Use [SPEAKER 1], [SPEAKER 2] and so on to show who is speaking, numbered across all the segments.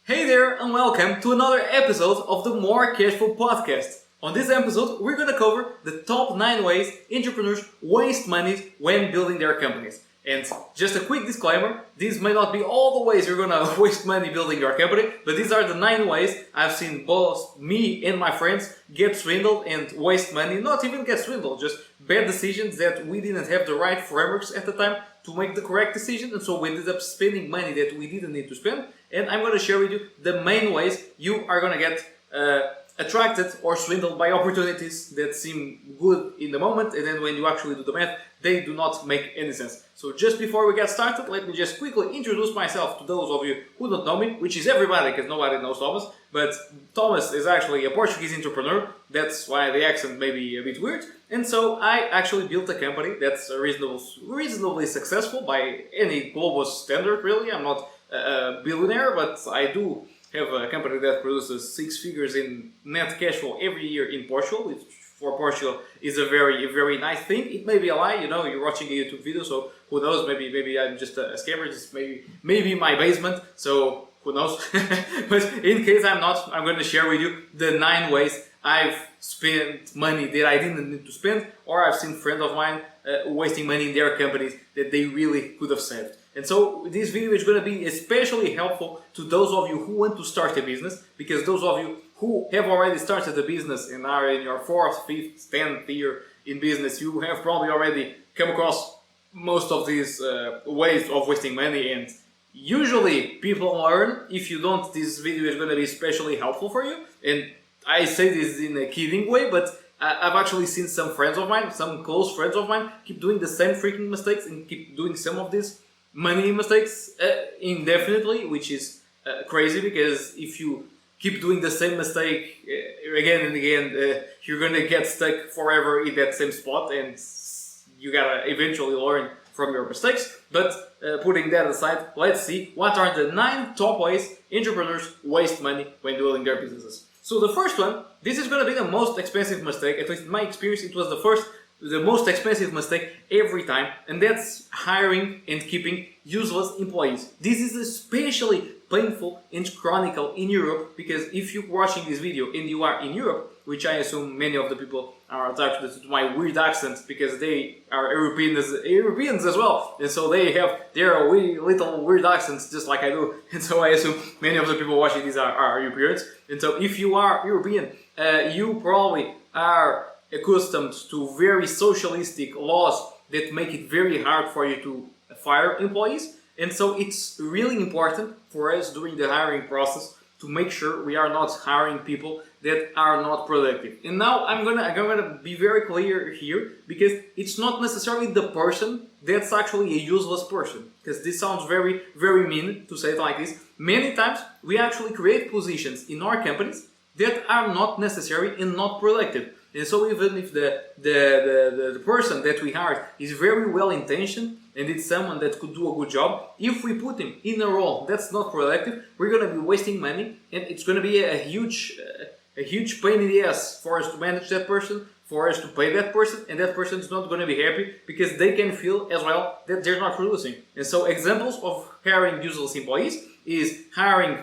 [SPEAKER 1] Hey there and welcome to another episode of the More Cashflow podcast. On this episode, we're going to cover the top 9 ways entrepreneurs waste money when building their companies. And just a quick disclaimer, these may not be all the ways you're going to waste money building your company, but these are the 9 ways I've seen both me and my friends get swindled and waste money, not even get swindled, just bad decisions that we didn't have the right frameworks at the time to make the correct decision, and so we ended up spending money that we didn't need to spend. And I'm going to share with you the main ways you are going to get attracted or swindled by opportunities that seem good in the moment, and then when you actually do the math, they do not make any sense. So just before we get started, let me just quickly introduce myself to those of you who don't know me, which is everybody because nobody knows Thomas. But Thomas is actually a Portuguese entrepreneur, that's why the accent may be a bit weird. And so I actually built a company that's reasonably successful by any global standard, really. I'm not a billionaire, but I do have a company that produces 6 figures in net cash flow every year in Portugal, which for Portugal is a very nice thing. It may be a lie, you know, you're watching a YouTube video, so who knows, maybe I'm just a scammer, just maybe my basement, so who knows. But in case I'm not, I'm going to share with you the 9 ways I've spent money that I didn't need to spend, or I've seen friends of mine wasting money in their companies that they really could have saved. And so this video is going to be especially helpful to those of you who want to start a business, because those of you who have already started a business and are in your 4th, 5th, 10th year in business, you have probably already come across most of these ways of wasting money, and usually people learn. If you don't, this video is going to be especially helpful for you. And I say this in a kidding way, but I've actually seen some friends of mine, some close friends of mine, keep doing the same freaking mistakes and keep doing some of these money mistakes indefinitely, which is crazy, because if you keep doing the same mistake again and again, you're gonna get stuck forever in that same spot, and you gotta eventually learn from your mistakes. But putting that aside, let's see what are the 9 top ways entrepreneurs waste money when building their businesses. So the first one, this is gonna be the most expensive mistake. At least in my experience, it was the most expensive mistake every time, and that's hiring and keeping useless employees. This is especially painful and chronicle in Europe, because if you're watching this video and you are in Europe, which I assume many of the people are attracted to my weird accent because they are Europeans as well, and so they have their little weird accents just like I do, and so I assume many of the people watching these are Europeans. And so if you are European, you probably are accustomed to very socialistic laws that make it very hard for you to fire employees. And so it's really important for us during the hiring process to make sure we are not hiring people that are not productive. And now I'm gonna be very clear here, because it's not necessarily the person that's actually a useless person, because this sounds very mean to say it like this. Many times we actually create positions in our companies that are not necessary and not productive. And so even if the person that we hired is very well intentioned and it's someone that could do a good job, if we put him in a role that's not productive, we're going to be wasting money, and it's going to be a huge pain in the ass for us to manage that person, for us to pay that person, and that person is not going to be happy because they can feel as well that they're not producing. And so examples of hiring useless employees is hiring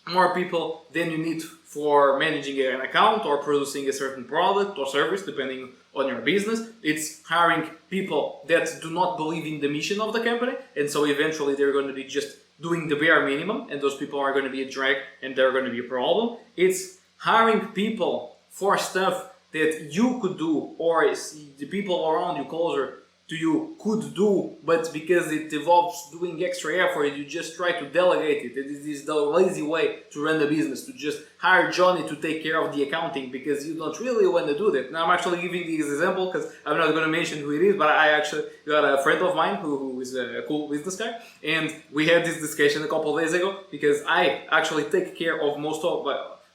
[SPEAKER 1] more people than you need for managing an account or producing a certain product or service, depending on your business. It's hiring people that do not believe in the mission of the company, and so eventually they're going to be just doing the bare minimum, and those people are going to be a drag and they're going to be a problem. It's hiring people for stuff that you could do, or the people around you closer to you could do, but because it involves doing extra effort, you just try to delegate it. It is the lazy way to run the business, to just hire Johnny to take care of the accounting because you don't really want to do that. Now I'm actually giving this example because I'm not going to mention who it is, but I actually got a friend of mine who is a cool business guy, and we had this discussion a couple of days ago, because I actually take care of most of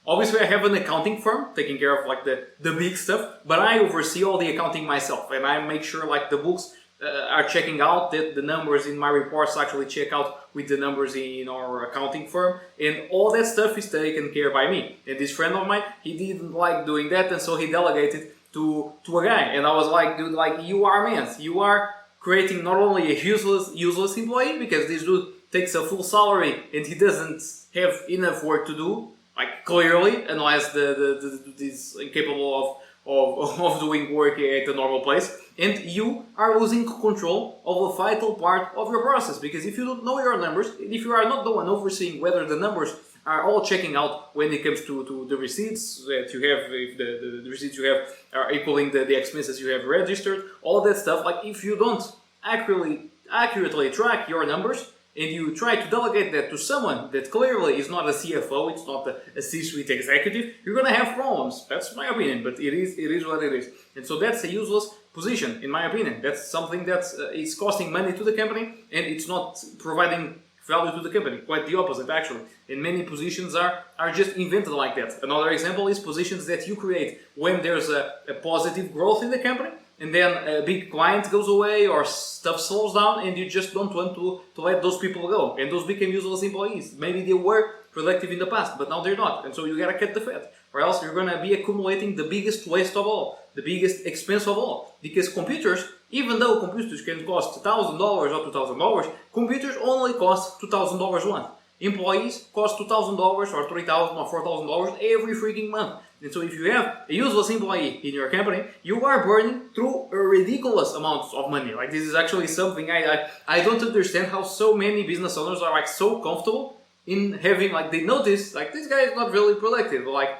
[SPEAKER 1] obviously, I have an accounting firm taking care of like the big stuff, but I oversee all the accounting myself, and I make sure like the books are checking out, that the numbers in my reports actually check out with the numbers in our accounting firm, and all that stuff is taken care by me. And this friend of mine, he didn't like doing that, and so he delegated to a guy, and I was like, dude, like you are creating not only a useless employee, because this dude takes a full salary and he doesn't have enough work to do, like clearly, unless is incapable of doing work at a normal place, and you are losing control of a vital part of your process. Because if you don't know your numbers, if you are not the one overseeing whether the numbers are all checking out when it comes to the receipts that you have, if the receipts you have are equaling the expenses you have registered, all that stuff, like if you don't accurately track your numbers, and you try to delegate that to someone that clearly is not a CFO, it's not a C-suite executive, you're gonna have problems. That's my opinion, but it is what it is. And so that's a useless position, in my opinion. That's something that is costing money to the company, and it's not providing value to the company. Quite the opposite, actually. And many positions are just invented like that. Another example is positions that you create when there's a positive growth in the company, and then a big client goes away or stuff slows down, and you just don't want to let those people go, and those become useless employees. Maybe they were productive in the past, but now they're not, and so you gotta cut the fat, or else you're gonna be accumulating the biggest waste of all, the biggest expense of all. Because computers, even though computers can cost $1,000 or $2,000, computers only cost $2,000 a month. Employees cost $2,000 or $3,000 or $4,000 every freaking month. And so if you have a useless employee in your company, you are burning through a ridiculous amounts of money. Like, this is actually something I don't understand how so many business owners are like so comfortable in having, like, they notice like this guy is not really productive, but like,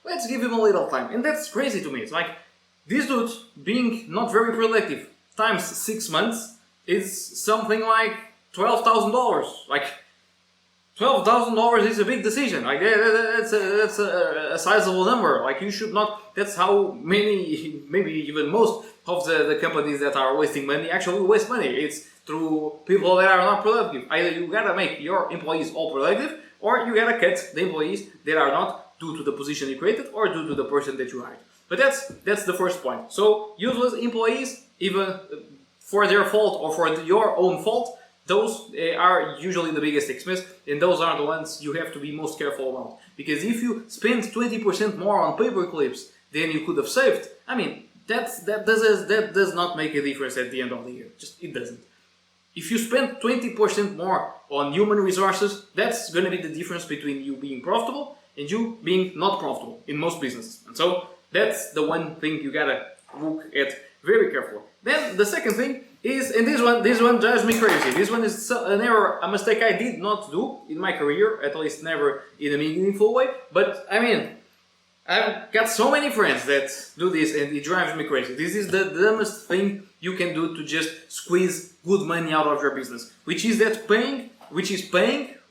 [SPEAKER 1] let's give him a little time. And that's crazy to me. It's like, this dude being not very productive times 6 months is something like $12,000. Like, $12,000 is a big decision. Like, that's a sizable number. Like, you should not. That's how many, maybe even most of the companies that are wasting money actually waste money. It's through people that are not productive. Either you gotta make your employees all productive, or you gotta cut the employees that are not, due to the position you created or due to the person that you hired. But that's the first point. So useless employees, even for their fault or for your own fault, those are usually the biggest expense, and those are the ones you have to be most careful about. Because if you spend 20% more on paper clips than you could have saved, I mean, that does not make a difference at the end of the year. Just, it doesn't. If you spend 20% more on human resources, that's going to be the difference between you being profitable and you being not profitable in most businesses. And so that's the one thing you gotta look at very carefully. Then the second thing is, and this one drives me crazy. This one is an error, a mistake I did not do in my career, at least never in a meaningful way. But I mean, I've got so many friends that do this, and it drives me crazy. This is the dumbest thing you can do to just squeeze good money out of your business, which is paying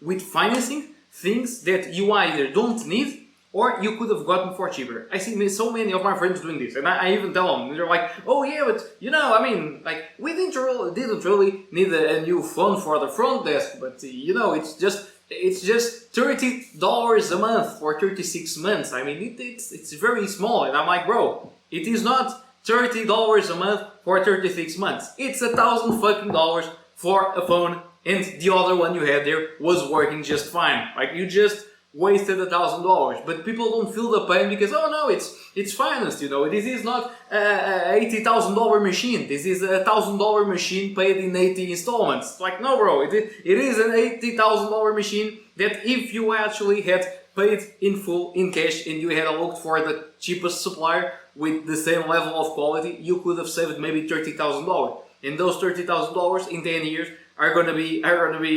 [SPEAKER 1] with financing things that you either don't need or you could have gotten for cheaper. I see so many of my friends doing this, and I even tell them, they're like, oh yeah, but you know, I mean, like, we didn't really need a new phone for the front desk, but you know, it's just $30 a month for 36 months. I mean, it's very small, and I'm like, bro, it is not $30 a month for 36 months. It's $1,000 for a phone, and the other one you had there was working just fine. Like, you just wasted $1,000, but people don't feel the pain because, oh no, it's financed, you know. This is not a $80,000 machine. This is a $1,000 machine paid in 80 installments. Like, no, bro, it is an $80,000 machine that if you actually had paid in full in cash and you had looked for the cheapest supplier with the same level of quality, you could have saved maybe $30,000. And those $30,000 in 10 years are gonna be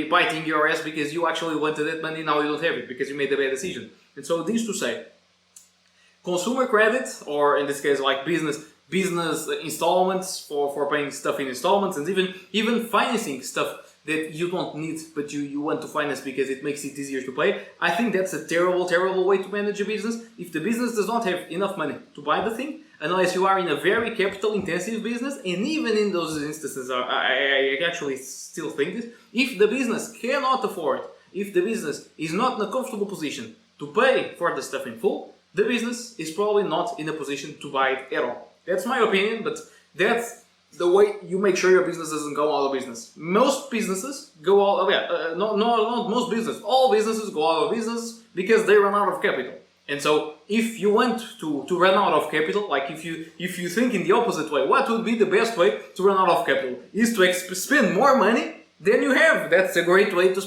[SPEAKER 1] biting your ass because you actually wanted that money, now you don't have it because you made a bad decision. And so this to say, consumer credit, or in this case like business installments for paying stuff in installments, and even financing stuff that you don't need but you want to finance because it makes it easier to pay. I think that's a terrible way to manage a business. If the business does not have enough money to buy the thing, unless you are in a very capital intensive business, and even in those instances I actually still think this, if the business cannot afford, if the business is not in a comfortable position to pay for the stuff in full, the business is probably not in a position to buy it at all. That's my opinion, but that's the way you make sure your business doesn't go out of business. Most businesses go out of, not most business, all businesses go out of business because they run out of capital. And so if you want to run out of capital, like if you think in the opposite way, what would be the best way to run out of capital? Is to spend more money than you have. That's a great way to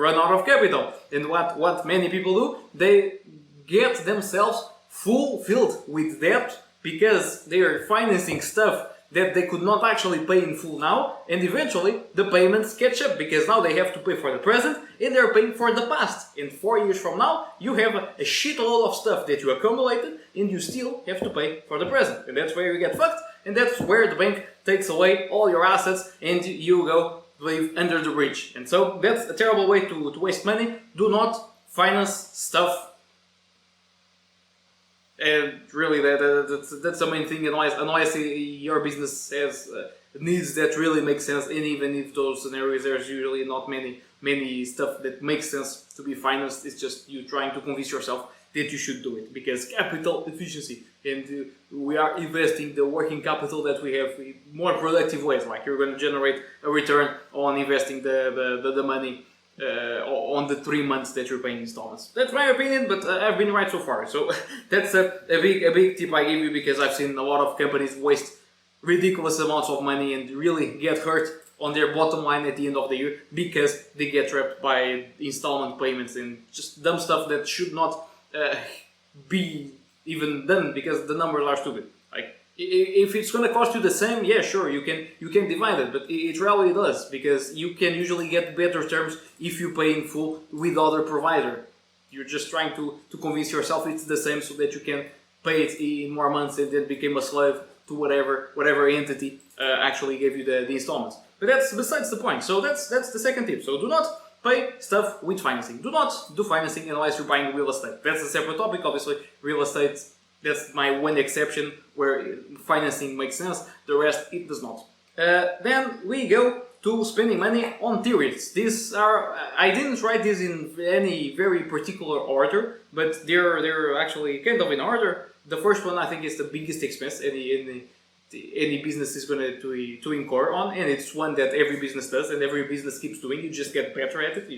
[SPEAKER 1] run out of capital. And what many people do, they get themselves filled with debt because they are financing stuff that they could not actually pay in full now, and eventually the payments catch up because now they have to pay for the present and they're paying for the past. And 4 years from now, you have a shitload of stuff that you accumulated and you still have to pay for the present. And that's where you get fucked, and that's where the bank takes away all your assets and you go live under the bridge. And so that's a terrible way to waste money. Do not finance stuff. And really, that's the main thing. Unless your business has needs that really make sense, and even if those scenarios, there's usually not many stuff that makes sense to be financed. It's just you trying to convince yourself that you should do it because capital efficiency, and we are investing the working capital that we have in more productive ways. Like you're going to generate a return on investing the money. On the 3 months that you're paying installments. That's my opinion, but I've been right so far. So that's a big tip I give you, because I've seen a lot of companies waste ridiculous amounts of money and really get hurt on their bottom line at the end of the year because they get trapped by installment payments and just dumb stuff that should not be even done because the numbers are stupid. Like, if it's going to cost you the same, yeah, sure, you can divide it, but it rarely does, because you can usually get better terms if you pay in full with other provider. You're just trying to convince yourself it's the same so that you can pay it in more months and then become a slave to whatever entity actually gave you the installments. But that's besides the point. So that's the second tip. So do not pay stuff with financing. Do not do financing unless you're buying real estate. That's a separate topic, obviously. Real estate, that's my one exception where financing makes sense. The rest, it does not. Then we go to spending money on theories. These are, I didn't write this in any very particular order, but they're actually kind of in order. The first one, I think, is the biggest expense any business is going to incur on, and it's one that every business does and every business keeps doing. You just get better at it.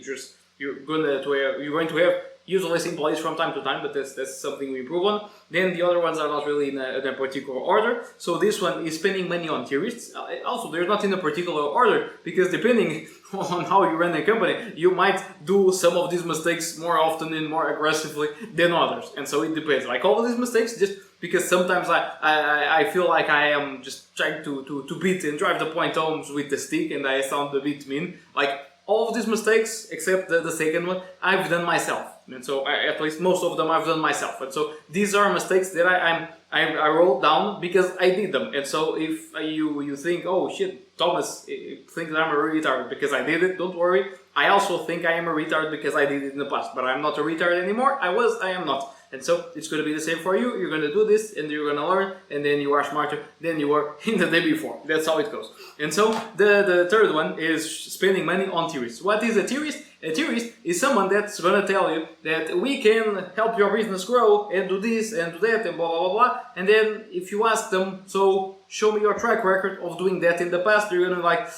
[SPEAKER 1] You're going to have use less employees from time to time, but that's something we improve on. Then the other ones are not really in a particular order. So this one is spending money on tourists. Also, they're not in a particular order, because depending on how you run a company, you might do some of these mistakes more often and more aggressively than others. And so it depends. Like all of these mistakes, just because sometimes I feel like I am just trying to beat and drive the point home with the stick, and I sound a bit mean. Like, all of these mistakes, except the second one, I've done myself. And so, at least most of them I've done myself. And so, these are mistakes that I wrote down because I did them. And so, if you think, oh shit, Thomas thinks I'm a retard because I did it, don't worry. I also think I am a retard because I did it in the past. But I'm not a retard anymore. I am not. And so, it's going to be the same for you. You're going to do this, and you're going to learn, and then you are smarter than you were in the day before. That's how it goes. And so, the third one is spending money on theorists. What is a theorist? A theorist is someone that's going to tell you that we can help your business grow and do this and do that and blah, blah, blah, blah. And then, if you ask them, so show me your track record of doing that in the past, they're going to be like,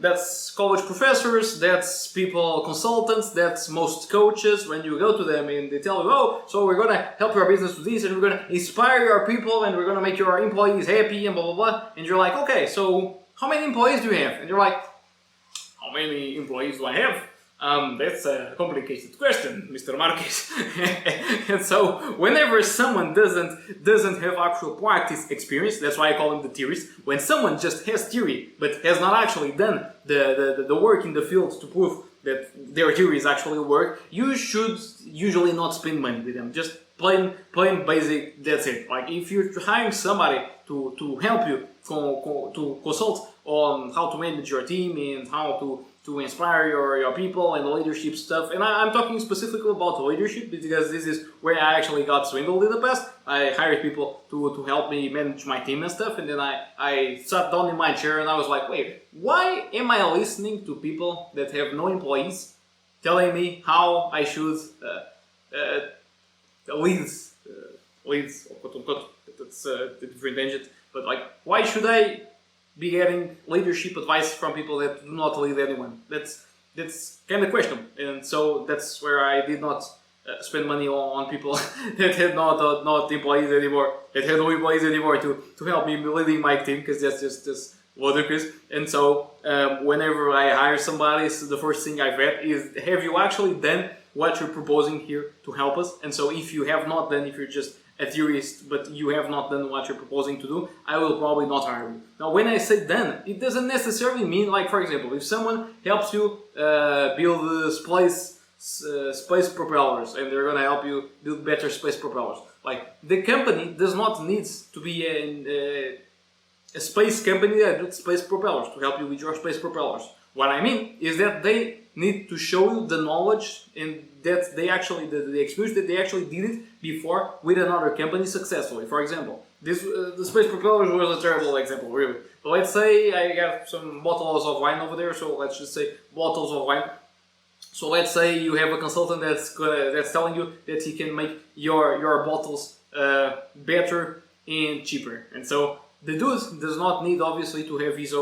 [SPEAKER 1] that's college professors, that's people, consultants, that's most coaches. When you go to them and they tell you, oh, so we're going to help your business with this, and we're going to inspire your people, and we're going to make your employees happy, and blah, blah, blah. And you're like, okay, so how many employees do you have? And you're like, how many employees do I have? That's a complicated question, Mr. Marquez. And so, whenever someone doesn't have actual practice experience, that's why I call him the theorist. When someone just has theory but has not actually done the work in the field to prove that their theories actually work, you should usually not spend money with them. Just plain basic. That's it. Like, if you're hiring somebody to help you to consult on how to manage your team and how to inspire your people and the leadership stuff. And I'm talking specifically about leadership because this is where I actually got swindled in the past. I hired people to help me manage my team and stuff, and then I sat down in my chair and I was like, wait, why am I listening to people that have no employees telling me how I should leads, quote unquote, that's a different tangent, but like, why should I be getting leadership advice from people that do not lead anyone? That's kind of questionable, and so that's where I did not spend money on people that had not employees anymore, that had no employees anymore to help me leading my team, because that's just ludicrous. And so whenever I hire somebody, so the first thing I vet is, have you actually done what you're proposing here to help us? And so if you have not done, if you're just a theorist, but you have not done what you're proposing to do, I will probably not hire you. Now, when I say done, it doesn't necessarily mean, like, for example, if someone helps you build space propellers, and they're gonna help you build better space propellers, like, the company does not need to be a space company that builds space propellers to help you with your space propellers. What I mean is that they need to show you the knowledge and that they actually, the experience that they actually did it before with another company successfully. For example, this the space propellers was a terrible example, really. But let's say I got some bottles of wine over there, so let's just say bottles of wine. So let's say you have a consultant that's telling you that he can make your bottles better and cheaper, and so the dude does not need obviously to have his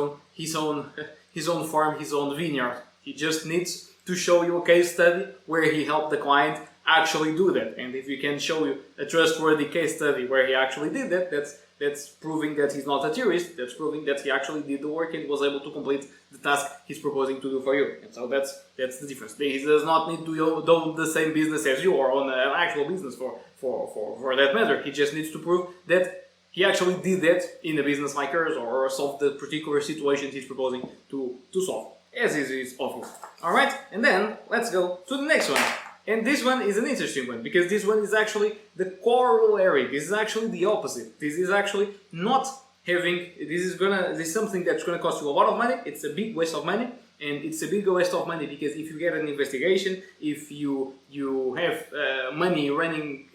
[SPEAKER 1] own farm, his own vineyard. He just needs to show you a case study where he helped the client actually do that. And if he can show you a trustworthy case study where he actually did that, that's proving that he's not a tourist. That's proving that he actually did the work and was able to complete the task he's proposing to do for you. And so that's the difference. He does not need to do the same business as you, or on an actual business for that matter. He just needs to prove that he actually did that in a business like yours, or solved the particular situation he's proposing to solve, as is obvious. Alright, and then let's go to the next one. And this one is an interesting one, because this one is actually the corollary. This is actually the opposite. This is actually not having, this is something that's gonna cost you a lot of money. It's a big waste of money, and it's a big waste of money because if you get an investigation, if you have money running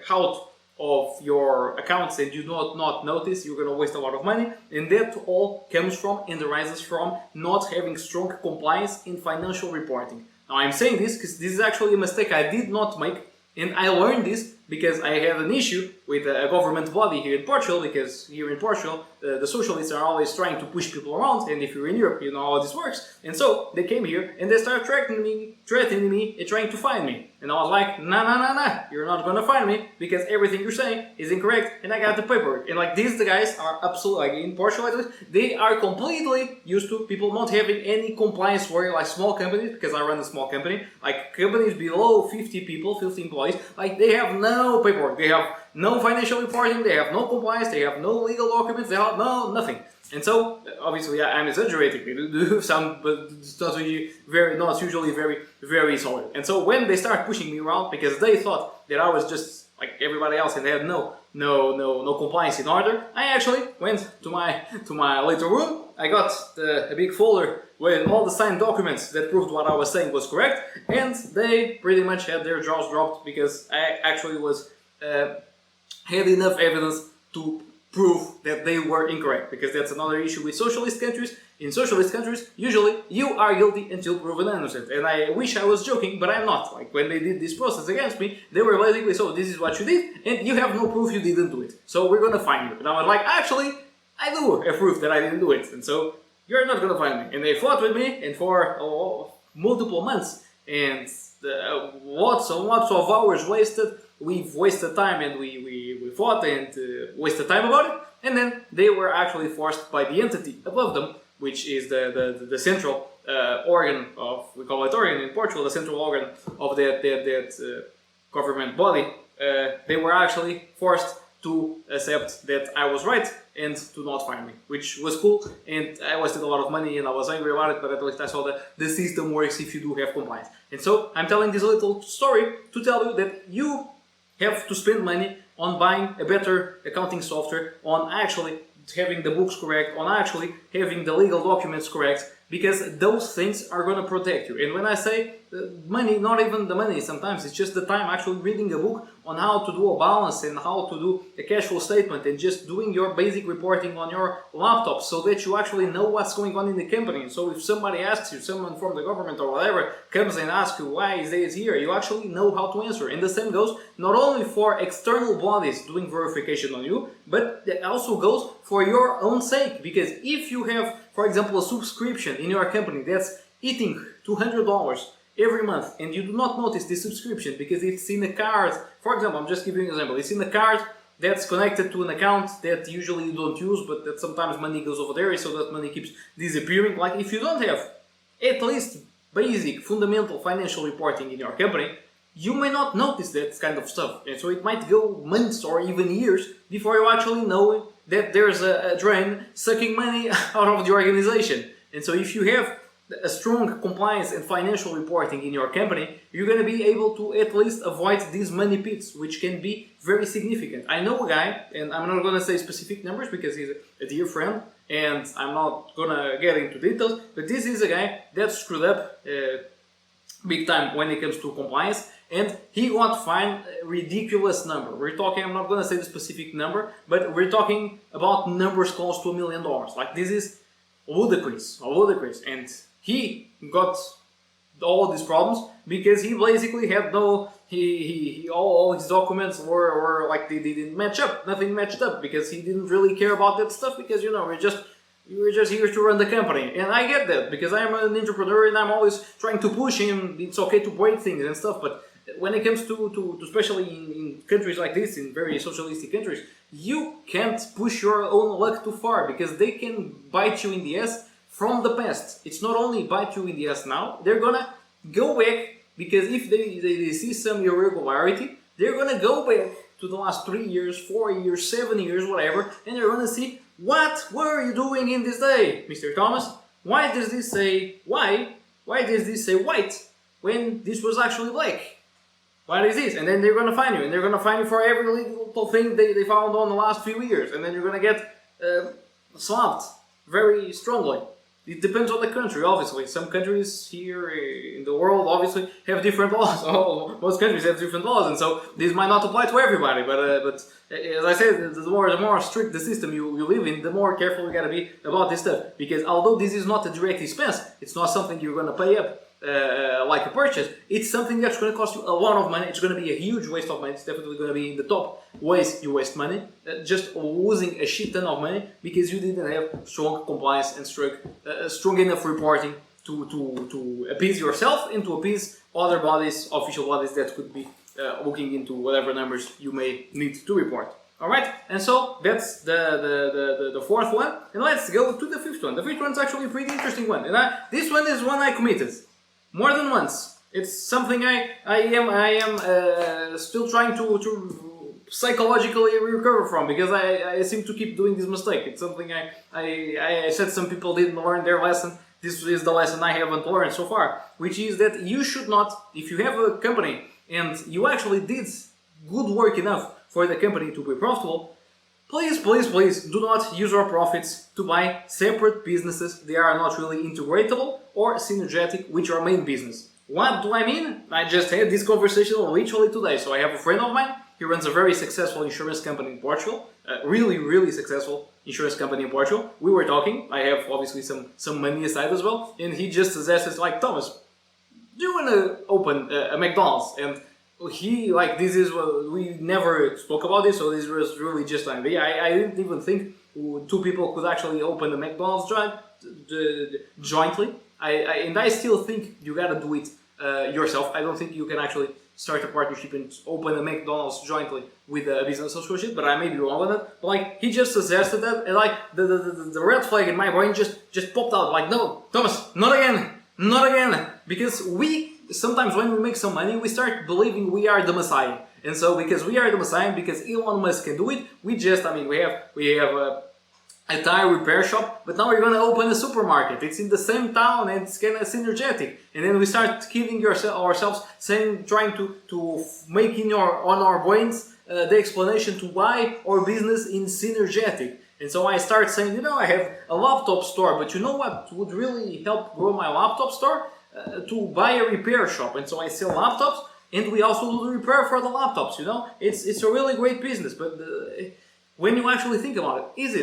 [SPEAKER 1] out of your accounts and you do not notice, you're going to waste a lot of money, and that all comes from and arises from not having strong compliance in financial reporting. Now, I'm saying this because this is actually a mistake I did not make, and I learned this because I had an issue with a government body here in Portugal, because here in Portugal the socialists are always trying to push people around, and if you're in Europe you know how this works. And so they came here and they started threatening me and trying to fine me. And I was like, nah, you're not gonna fine me because everything you're saying is incorrect, and I got the paperwork. And like, these guys are absolutely, like in Portugal at least, they are completely used to people not having any compliance worry, like small companies, because I run a small company, like companies below 50 people, 50 employees, like they have no paperwork, they have no financial reporting, they have no compliance, they have no legal documents, they have nothing. And so, obviously, I'm exaggerating. They do some, but it's not usually very solid. And so, when they start pushing me around because they thought that I was just like everybody else and they had no compliance in order, I actually went to my little room. I got a big folder with all the signed documents that proved what I was saying was correct, and they pretty much had their jaws dropped because I actually had enough evidence to prove that they were incorrect, because that's another issue with socialist countries. In socialist countries, usually you are guilty until proven innocent. And I wish I was joking, but I'm not. Like, when they did this process against me, they were basically, so this is what you did, and you have no proof you didn't do it. So we're gonna fine you. And I was like, actually, I do have proof that I didn't do it. And so you're not gonna fine me. And they fought with me, and for multiple months, and lots of hours wasted. We've wasted time, and we fought and wasted time about it, and then they were actually forced by the entity above them, which is the central organ of, we call it organ in Portugal, the central organ of that government body. They were actually forced to accept that I was right and to not fine me, which was cool, and I wasted a lot of money and I was angry about it, but at least I saw that the system works if you do have compliance. And so I'm telling this little story to tell you that you have to spend money on buying a better accounting software, on actually having the books correct, on actually having the legal documents correct, because those things are going to protect you. And when I say money, not even the money, sometimes it's just the time actually reading a book on how to do a balance and how to do a cash flow statement, and just doing your basic reporting on your laptop so that you actually know what's going on in the company. So if somebody asks you, someone from the government or whatever comes and asks you why is this here, you actually know how to answer. And the same goes not only for external bodies doing verification on you, but it also goes for your own sake. Because if you have, for example, a subscription in your company that's eating $200 every month, and you do not notice the subscription because it's in a card, for example, I'm just giving you an example, it's in a card that's connected to an account that usually you don't use, but that sometimes money goes over there, so that money keeps disappearing. Like if you don't have at least basic, fundamental financial reporting in your company, you may not notice that kind of stuff. And so it might go months or even years before you actually know that there's a drain sucking money out of the organization. And so if you have a strong compliance and financial reporting in your company, you're going to be able to at least avoid these money pits, which can be very significant. I know a guy, and I'm not going to say specific numbers because he's a dear friend, and I'm not going to get into details, but this is a guy that screwed up big time when it comes to compliance, and he got fined a ridiculous number. We're talking, I'm not going to say the specific number, but we're talking about numbers close to $1 million. Like this is ludicrous, and he got all these problems because he basically had no, all his documents were like they didn't match up, nothing matched up because he didn't really care about that stuff because we're just here to run the company. And I get that because I'm an entrepreneur and I'm always trying to push him, it's okay to break things and stuff, but when it comes to especially in countries like this, in very socialistic countries, you can't push your own luck too far because they can bite you in the ass from the past. It's not only bite you in the ass now, they're gonna go back because if they see some irregularity, they're gonna go back to the last 3 years, 4 years, 7 years, whatever, and they're gonna see, what were you doing in this day, Mr. Thomas? Why does this say white when this was actually black? What is this? And then they're gonna find you, and they're gonna find you for every little thing they found on the last few years, and then you're gonna get slapped very strongly. It depends on the country, obviously. Some countries here in the world obviously have different laws. Oh, most countries have different laws, and so this might not apply to everybody. But as I said, the more strict the system you live in, the more careful you gotta be about this stuff. Because although this is not a direct expense, it's not something you're gonna pay up like a purchase. It's something that's gonna cost you a lot of money. It's gonna be a huge waste of money. It's definitely gonna be in the top ways you waste money. Just losing a shit ton of money because you didn't have strong compliance and strong enough reporting to appease yourself and to appease other bodies, official bodies that could be looking into whatever numbers you may need to report. Alright, and so that's the fourth one, and let's go to the fifth one. The fifth one is actually a pretty interesting one, and this one is one I committed more than once. It's something I am still trying to psychologically recover from because I seem to keep doing this mistake. It's something I said some people didn't learn their lesson. This is the lesson I haven't learned so far, which is that you should not, if you have a company and you actually did good work enough for the company to be profitable, please do not use your profits to buy separate businesses. They are not really integratable or synergetic with your main business. What do I mean? I just had this conversation literally today. So I have a friend of mine, he runs a very successful insurance company in Portugal, a really successful insurance company in Portugal. We were talking, I have obviously some money aside as well, and he just suggested like, Thomas, do you want to open a McDonald's? And he, like, this is what we never spoke about this, so this was really just an idea. I didn't even think two people could actually open a McDonald's jointly. And I still think you gotta do it yourself. I don't think you can actually start a partnership and open a McDonald's jointly with a business associate, but I may be wrong on that. But like, he just suggested that, and like the red flag in my brain just popped out. Like, no, Thomas, not again, because sometimes when we make some money, we start believing we are the Messiah. And so because we are the Messiah, because Elon Musk can do it, we have a tire repair shop, but now we're going to open a supermarket. It's in the same town and it's kind of synergetic. And then we start kidding ourselves, trying to make on our brains the explanation to why our business is synergetic. And so I start saying, I have a laptop store, but you know what would really help grow my laptop store? To buy a repair shop. And so I sell laptops, and we also do the repair for the laptops. It's a really great business. But when you actually think about it, is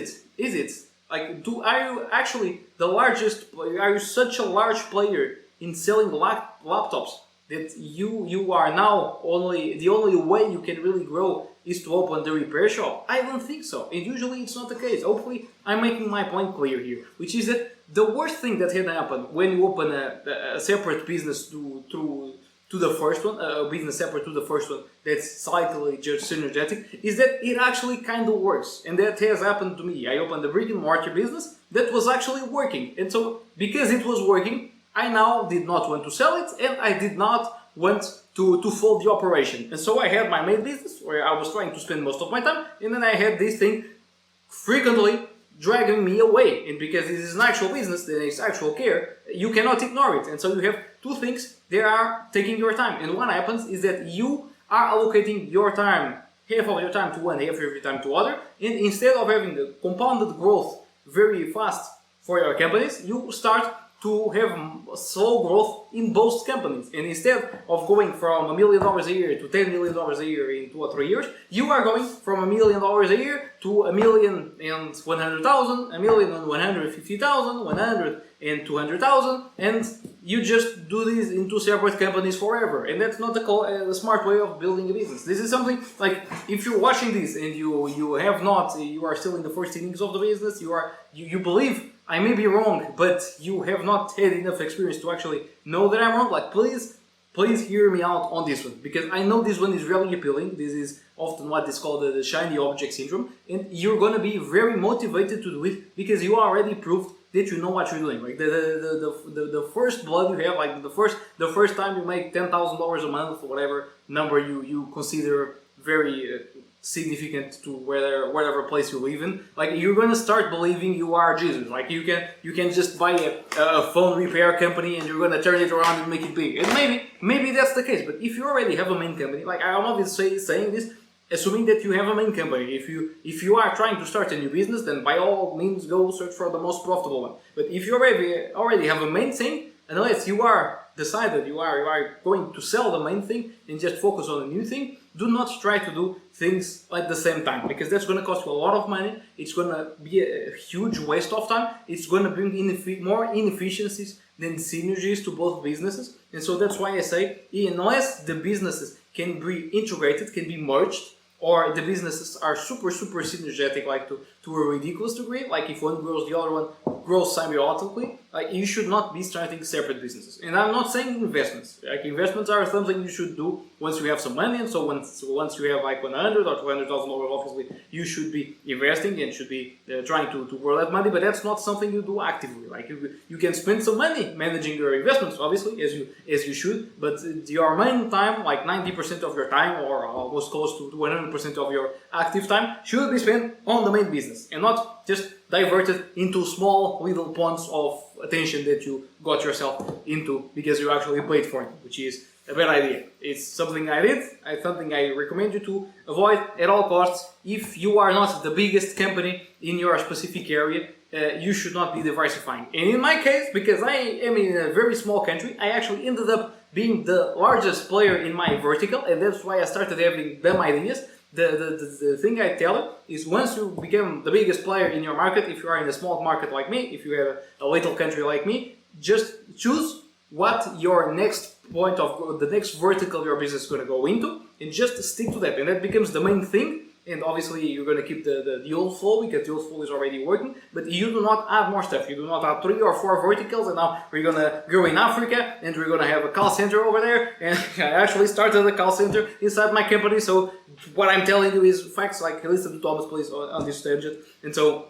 [SPEAKER 1] it like, are you actually the largest? Are you such a large player in selling laptops that you are now the only way you can really grow is to open the repair shop? I don't think so, and usually it's not the case. Hopefully I'm making my point clear here, which is that the worst thing that can happen when you open a separate business to to the first one, a business separate to the first one that's slightly just synergetic, is that it actually kind of works. And that has happened to me. I opened a brick and mortar business that was actually working. And so because it was working, I now did not want to sell it, and I did not want to fold the operation. And so I had my main business where I was trying to spend most of my time, and then I had this thing frequently dragging me away. And because this is an actual business, there is actual care, you cannot ignore it. And so you have two things that are taking your time. And what happens is that you are allocating your time, half of your time to one, half of your time to other, and instead of having the compounded growth very fast for your companies, you start to have slow growth in both companies. And instead of going from $1 million a year to $10 million a year in 2 or 3 years, you are going from $1 million a year to $1,100,000, $1,150,000, 100 and 200,000, and you just do this in two separate companies forever. And that's not a smart way of building a business. This is something like, if you're watching this and you are still in the first innings of the business, you believe I may be wrong, but you have not had enough experience to actually know that I'm wrong, like please hear me out on this one, because I know this one is really appealing. This is often what is called the shiny object syndrome, and you're going to be very motivated to do it because you already proved that you know what you're doing. Like the first blood you have, like the first time you make $10,000 a month or whatever number you consider very significant to whatever place you live in, like you're gonna start believing you are Jesus. Like you can just buy a phone repair company and you're gonna turn it around and make it big. And maybe that's the case. But if you already have a main company, like I'm obviously saying this, assuming that you have a main company. If you are trying to start a new business, then by all means go search for the most profitable one. But if you already have a main thing, unless you are decided you are going to sell the main thing and just focus on a new thing, do not try to do things at the same time, because that's going to cost you a lot of money. It's going to be a huge waste of time. It's going to bring more inefficiencies than synergies to both businesses. And so that's why I say, unless the businesses can be integrated, can be merged, or the businesses are super synergetic, like to a ridiculous degree, like if one grows, the other one grows symbiotically, like you should not be starting separate businesses. And I'm not saying investments. Like investments are something you should do once you have some money, and so once you have like $100,000 or $200,000, obviously you should be investing and should be trying to grow that money. But that's not something you do actively. Like you can spend some money managing your investments, obviously, as you should. But your main time, like 90% of your time, or almost close to 100% of your active time, should be spent on the main business and not just diverted into small little ponds of attention that you got yourself into because you actually paid for it, which is a bad idea. It's something I did. It's something I recommend you to avoid at all costs. If you are not the biggest company in your specific area, you should not be diversifying. And in my case, because I am in a very small country, I actually ended up being the largest player in my vertical, and that's why I started having dumb ideas. The thing I tell you is, once you become the biggest player in your market, if you are in a small market like me, if you have a little country like me, just choose what your next point of the next vertical your business is going to go into, and just stick to that, and that becomes the main thing. And obviously you're going to keep the old flow, because the old flow is already working, but you do not add more stuff. You do not add 3 or 4 verticals, and now we're going to grow in Africa, and we're going to have a call center over there, and I actually started a call center inside my company. So what I'm telling you is facts. Like, listen to Thomas, please, on this tangent. And so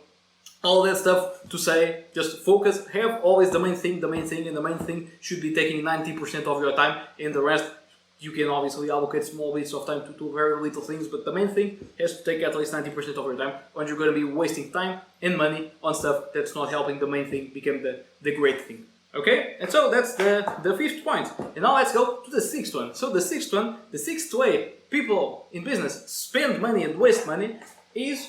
[SPEAKER 1] all that stuff to say, just focus, have always the main thing, and the main thing should be taking 90% of your time, and the rest you can obviously allocate small bits of time to very little things, but the main thing has to take at least 90% of your time, or you're going to be wasting time and money on stuff that's not helping the main thing become the great thing. Okay? And so that's the 5th point. And now let's go to the 6th one. So the 6th way people in business spend money and waste money is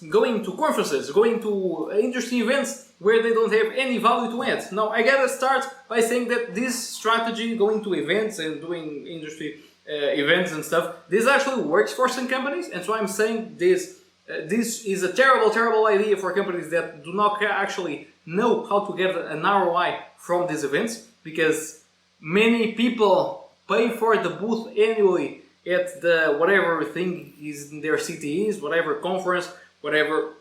[SPEAKER 1] going to conferences, going to industry events where they don't have any value to add. Now, I gotta start by saying that this strategy, going to events and doing industry events and stuff, this actually works for some companies, and so I'm saying this is a terrible idea for companies that do not actually know how to get an ROI from these events, because many people pay for the booth annually at the whatever thing is in their city is, whatever conference, whatever,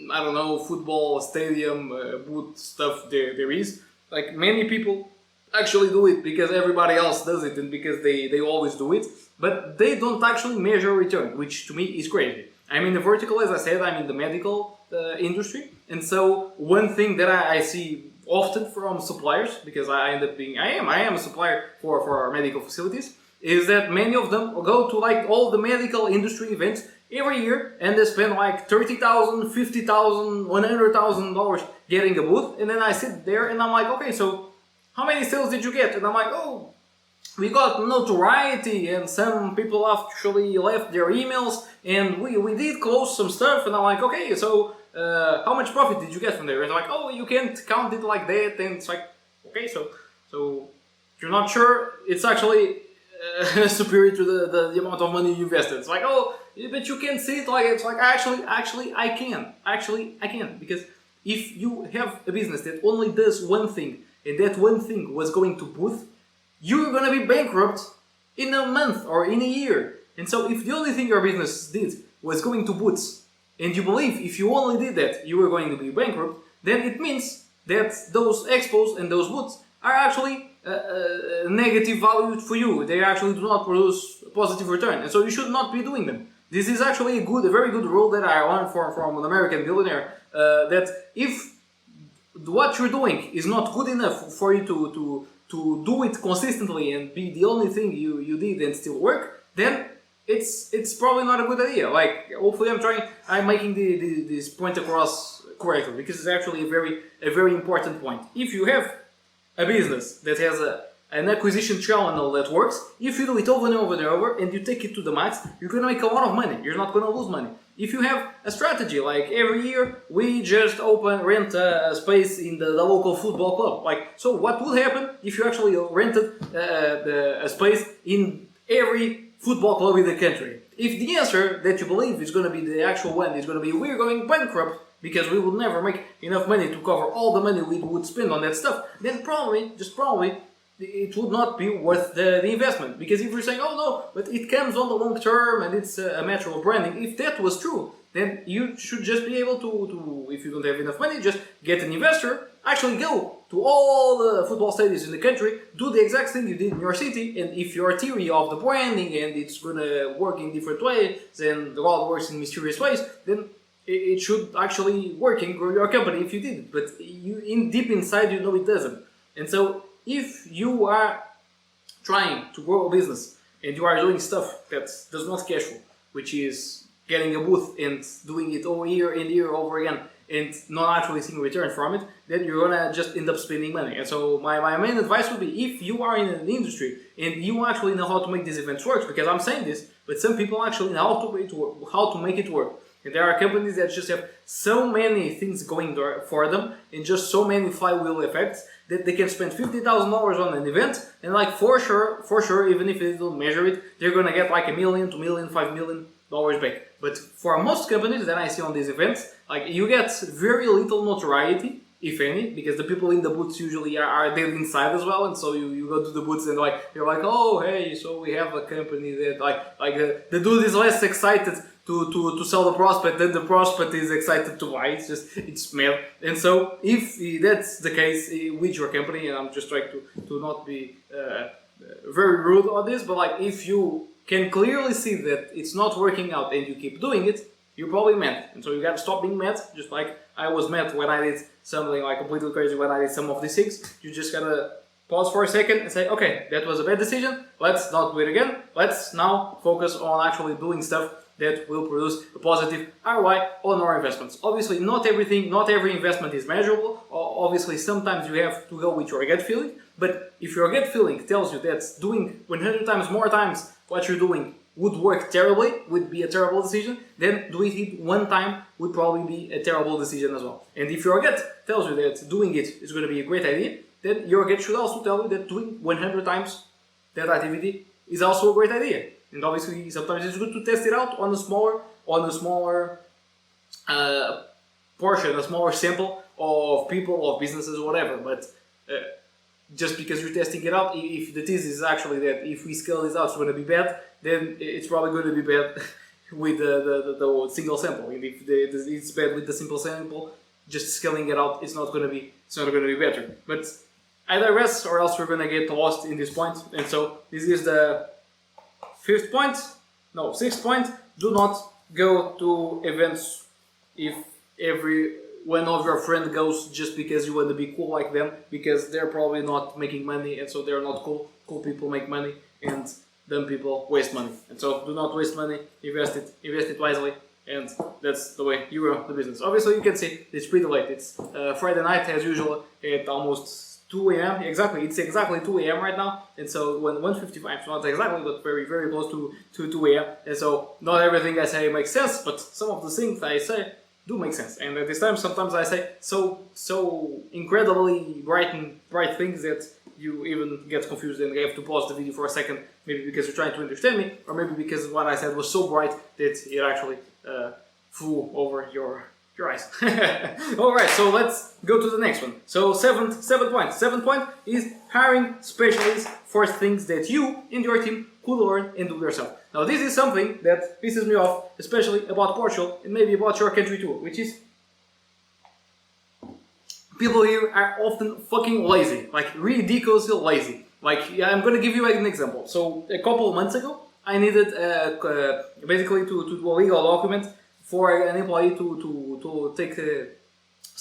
[SPEAKER 1] I don't know, football stadium booth stuff there is, like many people actually do it because everybody else does it and because they always do it, but they don't actually measure return, which to me is crazy. I'm in the vertical, as I said, I'm in the medical industry, and so one thing that I see often from suppliers, because I end up being, I am a supplier for our medical facilities, is that many of them go to like all the medical industry events every year and they spend like $30,000, $50,000, $100,000 getting a booth, and then I sit there and I'm like, okay, so how many sales did you get? And I'm like, oh, we got notoriety and some people actually left their emails and we did close some stuff, and I'm like, okay, so how much profit did you get from there? And they're like, oh, you can't count it like that, and it's like, okay, so you're not sure it's actually superior to the amount of money you invested. It's like, oh, but you can see it like, it's like, actually I can, because if you have a business that only does one thing, and that one thing was going to booth, you're gonna be bankrupt in a month or in a year. And so if the only thing your business did was going to booths, and you believe if you only did that you were going to be bankrupt, then it means that those expos and those booths are actually negative value for you. They actually do not produce positive return, and so you should not be doing them. This is actually a very good rule that I learned from an American billionaire, that if what you're doing is not good enough for you to do it consistently and be the only thing you did and still work, then it's probably not a good idea. Like, hopefully I'm making this point across correctly, because it's actually a very important point. If you have a business that has an acquisition channel that works, if you do it over and over and over and you take it to the max, you're going to make a lot of money. You're not going to lose money. If you have a strategy, like every year we just rent a space in the local football club. Like, so what would happen if you actually rented a space in every football club in the country? If the answer that you believe is going to be the actual one is going to be we're going bankrupt because we will never make enough money to cover all the money we would spend on that stuff, then probably it would not be worth the investment. Because if you're saying, oh no, but it comes on the long term and it's a matter of branding, if that was true, then you should just be able to, if you don't have enough money, just get an investor, actually go to all the football stadiums in the country, do the exact thing you did in your city, and if your theory of the branding and it's gonna work in different ways and the world works in mysterious ways, then it should actually work and grow your company if you did it. But deep inside you know it doesn't. And so if you are trying to grow a business and you are doing stuff that does not cash flow, which is getting a booth and doing it all year and year over again and not actually seeing return from it, then you're gonna just end up spending money. And so my main advice would be, if you are in an industry and you actually know how to make these events work, because I'm saying this, but some people actually know how to make it work. And there are companies that just have so many things going for them and just so many flywheel effects that they can spend $50,000 on an event, and like for sure, even if they don't measure it, they're gonna get like $1 million, $2 million, $5 million back. But for most companies that I see on these events, like, you get very little notoriety, if any, because the people in the booths usually are there inside as well, and so you go to the booths and like you're like, oh hey, so we have a company that like the dude is less excited to sell the prospect than the prospect is excited to buy. It's mad. And so if that's the case with your company, and I'm just trying to not be very rude on this, but like, if you can clearly see that it's not working out and you keep doing it, you're probably mad. And so you gotta stop being mad, just like I was mad when I did something like completely crazy when I did some of these things. You just gotta pause for a second and say, okay, that was a bad decision, let's not do it again, let's now focus on actually doing stuff that will produce a positive ROI on our investments. Obviously, not every investment is measurable. Obviously, sometimes you have to go with your gut feeling, but if your gut feeling tells you that doing 100 times more times what you're doing would work terribly, would be a terrible decision, then doing it one time would probably be a terrible decision as well. And if your gut tells you that doing it is going to be a great idea, then your gut should also tell you that doing 100 times that activity is also a great idea. And obviously, sometimes it's good to test it out on a smaller portion, a smaller sample of people, of businesses, whatever. But just because you're testing it out, if the thesis is actually that if we scale this out, it's going to be bad, then it's probably going to be bad with the single sample. And if it's bad with the simple sample, just scaling it out, it's not going to be better. But I digress, or else we're gonna get lost in this point. And so this is the sixth point. Do not go to events if every one of your friends goes just because you want to be cool like them, because they're probably not making money, and so they're not cool. Cool people make money, and dumb people waste money. And so do not waste money. Invest it wisely. And that's the way you run the business. Obviously, you can see it's pretty late. It's Friday night as usual at almost 2 a.m. Exactly, it's exactly 2 a.m. right now. And so when 1:55, not exactly, but very, very close to 2 a.m. And so not everything I say makes sense, but some of the things I say do make sense. And at this time, sometimes I say so incredibly bright things that you even get confused and you have to pause the video for a second, maybe because you're trying to understand me, or maybe because what I said was so bright that it actually flew over your eyes. Alright, so let's go to the next one. So seventh point is hiring specialists for things that you and your team could learn and do yourself. Now this is something that pisses me off, especially about Portugal and maybe about your country too, which is people here are often fucking lazy, like ridiculously lazy. Like, I'm gonna give you an example. So a couple of months ago, I needed basically to do a legal document for an employee to take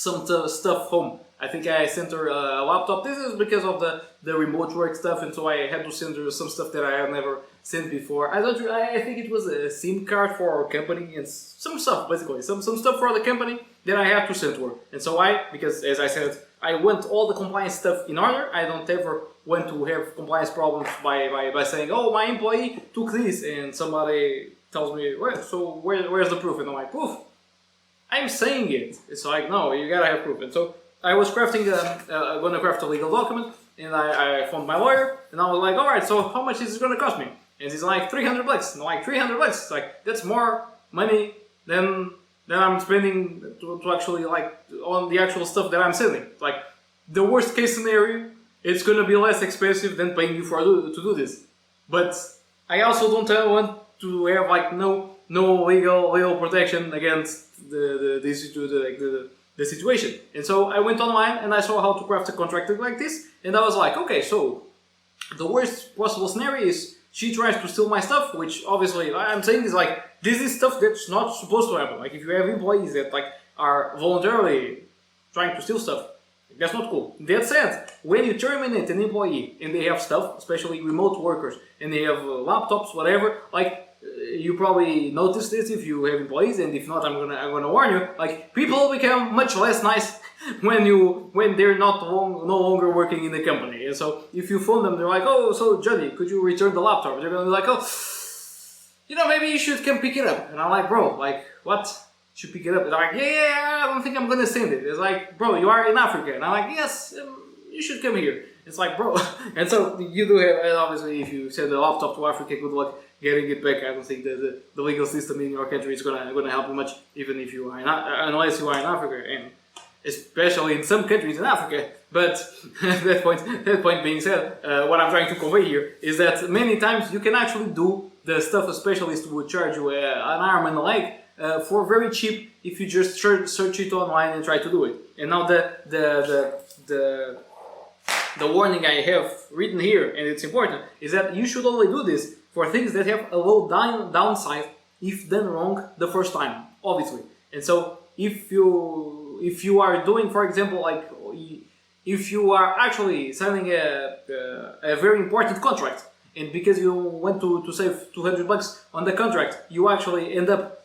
[SPEAKER 1] some stuff home. I think I sent her a laptop. This is because of the remote work stuff, and so I had to send her some stuff that I had never sent before. I think it was a SIM card for our company and some stuff, basically some stuff for the company that I had to send to her. And so because as I said, I want all the compliance stuff in order. I don't ever want to have compliance problems by saying, oh, my employee took this, and somebody tells me, well, so where's the proof? And I'm like, proof? I'm saying it. It's like, no, you gotta have proof. And so I was crafting, gonna craft a legal document, and I phoned my lawyer, and I was like, alright, so how much is this gonna cost me? And he's like, 300 bucks. And I'm like, 300 bucks? It's like, that's more money than I'm spending to actually, like, on the actual stuff that I'm selling. Like, the worst case scenario, it's gonna be less expensive than paying you to do this. But I also don't want to have, like, no legal protection against the situation. And so I went online and I saw how to craft a contract like this, and I was like, okay, so the worst possible scenario is she tries to steal my stuff, which obviously I'm saying is like, this is stuff that's not supposed to happen. Like, if you have employees that like are voluntarily trying to steal stuff, that's not cool. That said, when you terminate an employee and they have stuff, especially remote workers, and they have laptops, whatever, like, you probably noticed this if you have employees, and if not, I'm gonna warn you. Like, people become much less nice when they're no longer working in the company. And so if you phone them, they're like, oh, so Johnny, could you return the laptop? They're gonna be like, oh, maybe you should come pick it up. And I'm like, bro, like, what? Should pick it up? And they're like, yeah, I don't think I'm gonna send it. It's like, bro, you are in Africa. And I'm like, yes, you should come here. It's like, bro. And so you do have, and obviously, if you send a laptop to Africa, good luck getting it back. I don't think that the legal system in your country is gonna help you much, even if you are unless you are in Africa, and especially in some countries in Africa. But that point being said, what I'm trying to convey here is that many times you can actually do the stuff a specialist would charge you an arm and a leg for very cheap if you just search it online and try to do it. And now the warning I have written here, and it's important, is that you should only do this for things that have a low downside if done wrong the first time, obviously. And so if you are doing, for example, like, if you are actually signing a very important contract, and because you want to save 200 bucks on the contract, you actually end up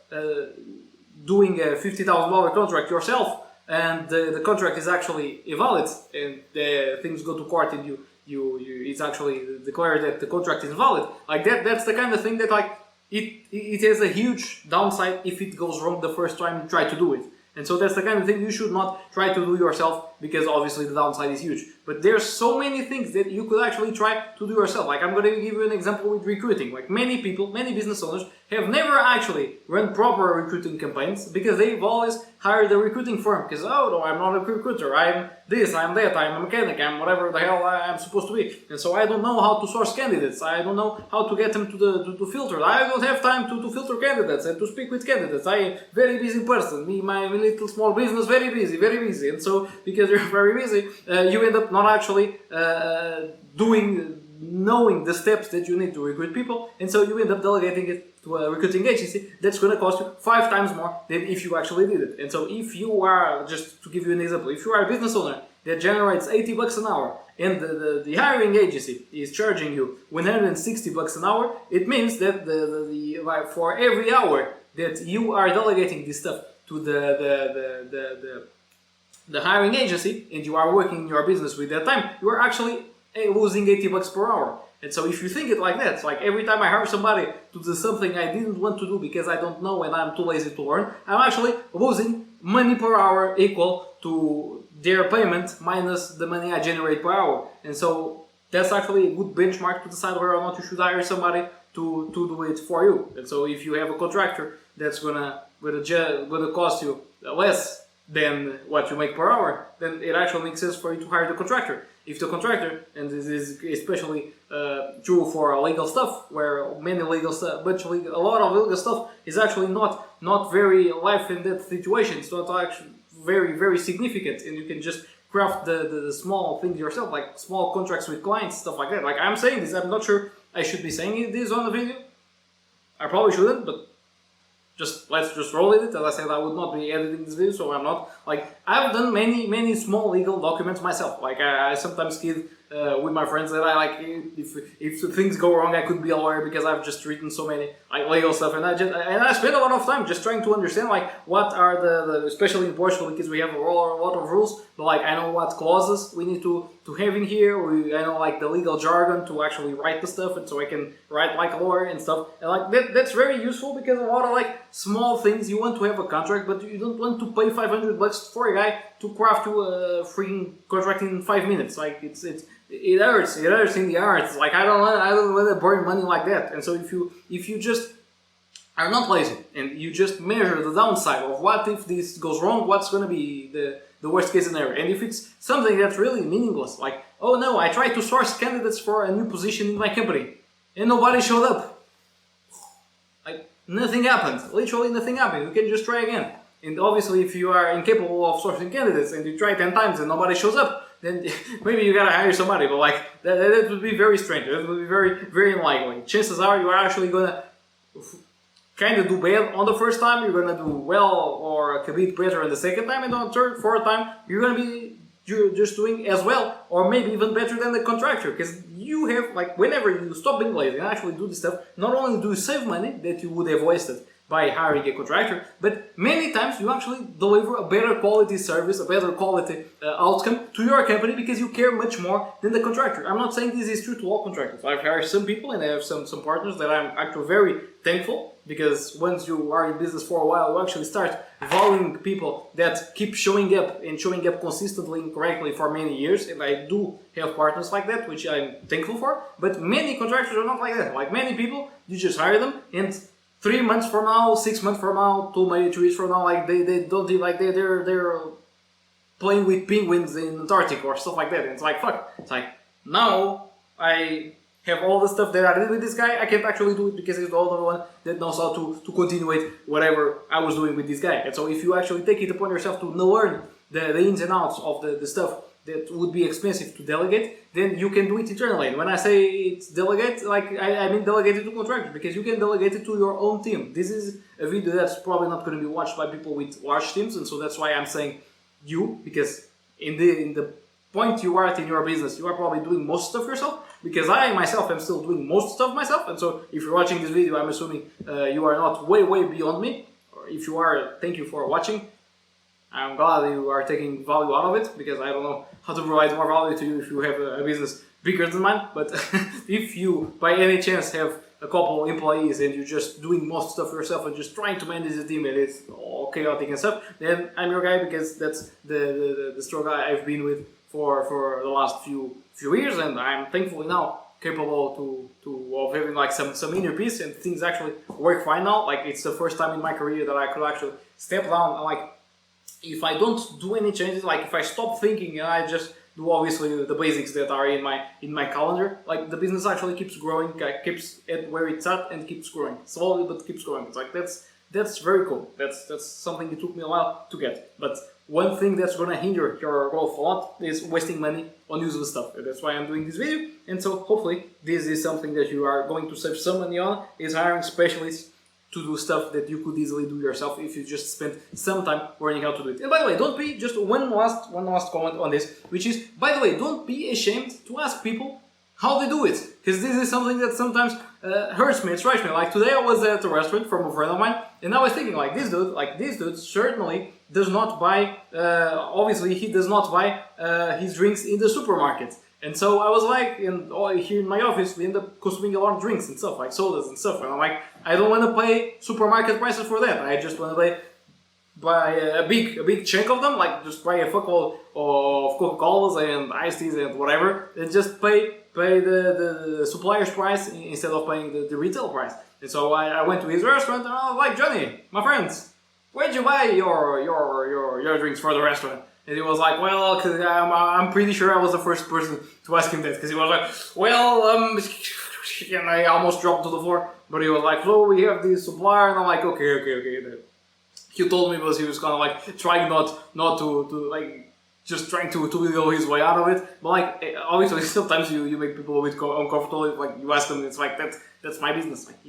[SPEAKER 1] doing a $50,000 contract yourself, and the contract is actually invalid, and things go to court, and it's actually declared that the contract is invalid. Like that's the kind of thing that, like, it has a huge downside if it goes wrong the first time you try to do it. And so that's the kind of thing you should not try to do yourself, because obviously the downside is huge. But there's so many things that you could actually try to do yourself. Like, I'm going to give you an example with recruiting. Like, many people, many business owners have never actually run proper recruiting campaigns because they've always hired a recruiting firm because, oh no, I'm not a recruiter, I'm this, I'm that, I'm a mechanic, I'm whatever the hell I'm supposed to be, and so I don't know how to source candidates, I don't know how to get them to filter, I don't have time to filter candidates and to speak with candidates, I am very busy person, me, my little small business, very busy, and so because you're very busy, you end up not actually knowing the steps that you need to recruit people, and so you end up delegating it to a recruiting agency that's going to cost you 5 times more than if you actually did it. And so if you are, just to give you an example, if you are a business owner that generates $80 an hour and the hiring agency is charging you $160 an hour, it means that for every hour that you are delegating this stuff to the hiring agency and you are working in your business with that time, you are actually losing $80 per hour. And so if you think it like that, it's like every time I hire somebody to do something I didn't want to do because I don't know and I'm too lazy to learn, I'm actually losing money per hour equal to their payment minus the money I generate per hour. And so that's actually a good benchmark to decide whether or not you should hire somebody to do it for you. And so if you have a contractor that's gonna cost you less than what you make per hour, then it actually makes sense for you to hire the contractor. If the contractor, and this is especially true for legal stuff, where a lot of legal stuff is actually not very life and death situation. It's not actually very significant, and you can just craft the small things yourself, like small contracts with clients, stuff like that. Like I'm saying this, I'm not sure I should be saying this on the video. I probably shouldn't, but let's just roll with it. As I said, I would not be editing this video, so I'm not, like, I've done many small legal documents myself. Like I sometimes kid with my friends that I like, if things go wrong, I could be a lawyer because I've just written so many like legal stuff, and I spend a lot of time just trying to understand like what are the especially in Portugal because we have a lot of rules, but like I know what clauses we need to have in here. I know like the legal jargon to actually write the stuff, and so I can write like a lawyer and stuff. And like that's very useful because a lot of like small things you want to have a contract, but you don't want to pay $500 for a guy to craft you a freaking contract in 5 minutes. Like it hurts in the arts. Like I don't want to burn money like that. And so if you just are not lazy and you just measure the downside of what if this goes wrong, what's going to be the worst case scenario, and if it's something that's really meaningless, like, oh no, I tried to source candidates for a new position in my company and nobody showed up, like nothing happened, literally nothing happened, you can just try again. And obviously if you are incapable of sourcing candidates and you try 10 times and nobody shows up, then maybe you gotta hire somebody, but like that would be very strange, that would be very unlikely. Chances are you are actually gonna kind of do bad on the first time, you're gonna do well or a bit better on the second time, and on the third, fourth time, you're just doing as well or maybe even better than the contractor, because you have, like, whenever you stop being lazy and actually do this stuff, not only do you save money that you would have wasted by hiring a contractor, but many times you actually deliver a better quality service, a better quality outcome to your company because you care much more than the contractor. I'm not saying this is true to all contractors. I've hired some people and I have some partners that I'm actually very thankful, because once you are in business for a while, you actually start valuing people that keep showing up and showing up consistently and correctly for many years. And I do have partners like that, which I'm thankful for, but many contractors are not like that. Like many people, you just hire them and 3 months from now, 6 months from now, 2 maybe 3 weeks from now, like they don't do, like they're playing with penguins in Antarctica or stuff like that. And it's like, fuck. It's like, now I have all the stuff that I did with this guy, I can't actually do it because he's the only one that knows how to continue whatever I was doing with this guy. And so if you actually take it upon yourself to learn the ins and outs of the stuff that would be expensive to delegate, then you can do it internally. And when I say it's delegate, like I mean delegate it to contractors, because you can delegate it to your own team. This is a video that's probably not going to be watched by people with large teams, and so that's why I'm saying you, because in the point you are at in your business, you are probably doing most stuff yourself, because I myself am still doing most stuff myself. And so if you're watching this video, I'm assuming you are not way beyond me, or if you are, thank you for watching. I'm glad you are taking value out of it, because I don't know how to provide more value to you if you have a business bigger than mine. But if you by any chance have a couple employees and you're just doing most stuff yourself and just trying to manage the team and it's all chaotic and stuff, then I'm your guy, because that's the struggle I've been with for the last few years, and I'm thankfully now capable of having like some inner peace, and things actually work fine now. Like it's the first time in my career that I could actually step down and like, if I don't do any changes, like if I stop thinking and I just do obviously the basics that are in my calendar, like the business actually keeps growing, keeps at where it's at and keeps growing slowly, but keeps growing. It's like that's very cool. That's something it took me a while to get. But one thing that's gonna hinder your growth a lot is wasting money on useless stuff. And that's why I'm doing this video. And so hopefully this is something that you are going to save some money on, is hiring specialists to do stuff that you could easily do yourself if you just spend some time learning how to do it. And by the way, don't be, just one last comment on this, which is, by the way, don't be ashamed to ask people how they do it, because this is something that sometimes hurts me, it strikes me. Like today I was at a restaurant from a friend of mine, and I was thinking like this dude certainly does not buy, obviously he does not buy his drinks in the supermarket. And so I was like, and here in my office, we end up consuming a lot of drinks and stuff, like sodas and stuff. And I'm like, I don't want to pay supermarket prices for that. I just want to buy a big chunk of them, like just buy a fuckload of Coca-Colas and iced teas and whatever, and just pay the supplier's price instead of paying the retail price. And so I went to his restaurant and I was like, Johnny, my friends, where'd you buy your drinks for the restaurant? And he was like, well, cause I'm pretty sure I was the first person to ask him that, because he was like, well, and I almost dropped to the floor, but he was like, so we have this supplier, and I'm like, okay. He told me because he was kind of like trying not to like, just trying to wiggle his way out of it. But like, obviously sometimes you make people a bit uncomfortable if like you ask them, it's like, that's my business. Like,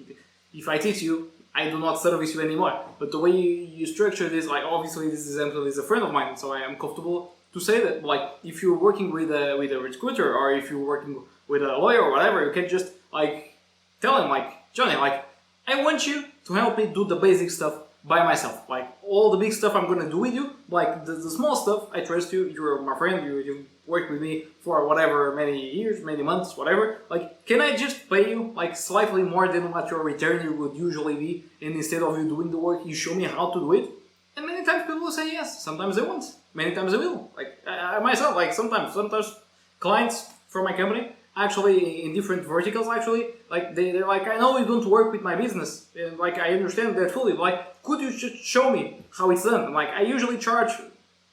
[SPEAKER 1] if I teach you, I do not service you anymore. But the way you structure this, like obviously this example is a friend of mine, so I am comfortable to say that. Like if you're working with a recruiter, or if you're working with a lawyer or whatever, you can just like tell him like, Johnny, like I want you to help me do the basic stuff by myself. Like all the big stuff I'm gonna do with you, like the small stuff, I trust you, you're my friend, you worked with me for whatever, many years, many months, whatever. Like, can I just pay you like slightly more than what your return would usually be, and instead of you doing the work, you show me how to do it? And many times people will say yes, sometimes they won't, many times they will. Like I myself, like sometimes clients from my company, actually in different verticals, actually, like they're like, I know you don't work with my business, and like I understand that fully, but like, could you just show me how it's done? And, like I usually charge,